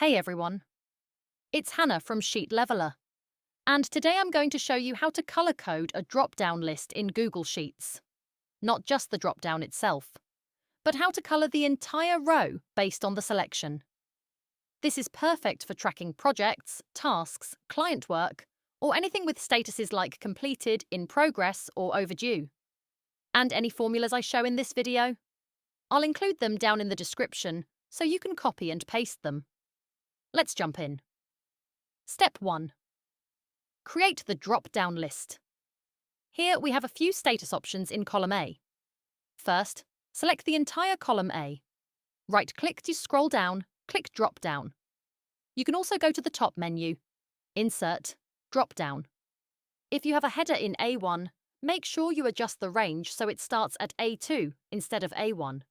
Hey everyone, it's Hannah from Sheet Leveler, and today I'm going to show you how to color code a drop-down list in Google Sheets. Not just the drop-down itself, but how to color the entire row based on the selection. This is perfect for tracking projects, tasks, client work, or anything with statuses like completed, in progress, or overdue. And any formulas I show in this video? I'll include them down in the description so you can copy and paste them. Let's jump in. Step 1. Create the drop-down list. Here we have a few status options in column A. First, select the entire column A. Right-click to scroll down, click Drop-down. You can also go to the top menu, Insert, Drop-down. If you have a header in A1, make sure you adjust the range so it starts at A2 instead of A1.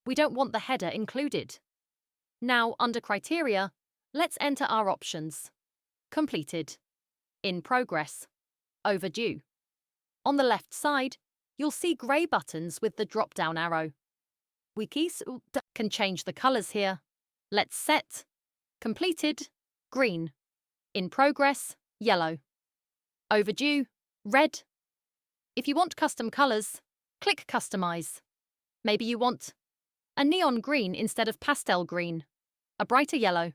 We don't want the header included. Now, under Criteria, let's enter our options. Completed, in progress, overdue. On the left side, you'll see grey buttons with the drop-down arrow. We can change the colours here. Let's set completed, green, in progress, yellow, overdue, red. If you want custom colours, click Customize. Maybe you want a neon green instead of pastel green, a brighter yellow,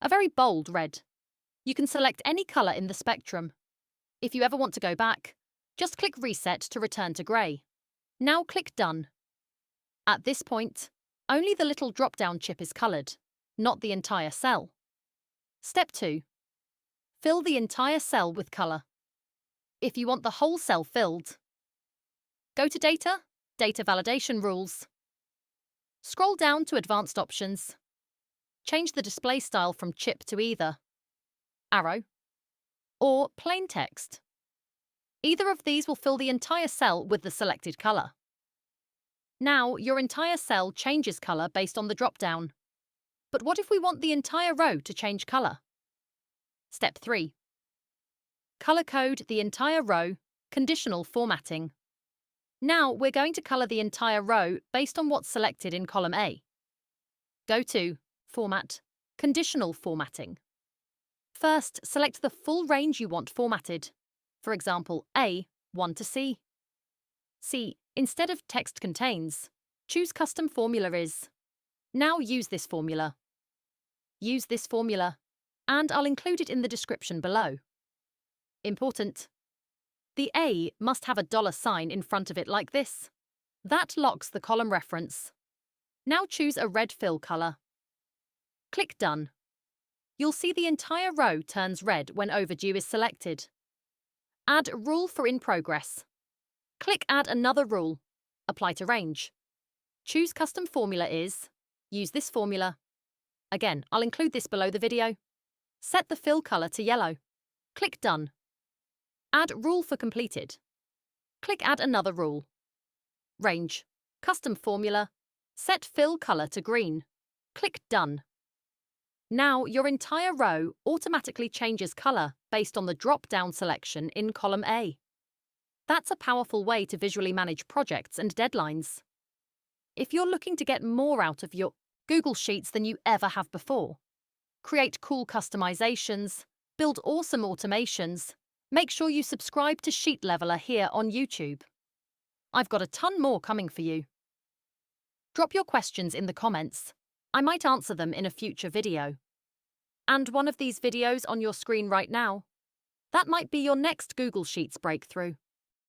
a very bold red. You can select any colour in the spectrum. If you ever want to go back, just click Reset to return to grey. Now click Done. At this point, only the little drop-down chip is coloured, not the entire cell. Step 2. Fill the entire cell with colour. If you want the whole cell filled, go to Data, Data Validation Rules. Scroll down to Advanced Options. Change the display style from chip to either arrow or plain text. Either of these will fill the entire cell with the selected colour. Now, your entire cell changes colour based on the drop-down. But what if we want the entire row to change colour? Step 3. Colour code the entire row, conditional formatting. Now we're going to colour the entire row based on what's selected in column A. Go to Format, Conditional Formatting. First, select the full range you want formatted. For example, A, 1 to C. C, instead of text contains, choose Custom Formula is. Now use this formula. Use this formula, and I'll include it in the description below. Important. The A must have a $sign in front of it like this. That locks the column reference. Now choose a red fill colour. Click Done. You'll see the entire row turns red when overdue is selected. Add Rule for in progress. Click Add another rule. Apply to range. Choose Custom Formula is. Use this formula. Again, I'll include this below the video. Set the fill colour to yellow. Click Done. Add Rule for completed. Click Add another rule. Range. Custom Formula. Set fill colour to green. Click Done. Now your entire row automatically changes colour based on the drop-down selection in column A. That's a powerful way to visually manage projects and deadlines. If you're looking to get more out of your Google Sheets than you ever have before, create cool customizations, build awesome automations, make sure you subscribe to Sheet Leveler here on YouTube. I've got a ton more coming for you. Drop your questions in the comments. I might answer them in a future video. And one of these videos on your screen right now, that might be your next Google Sheets breakthrough.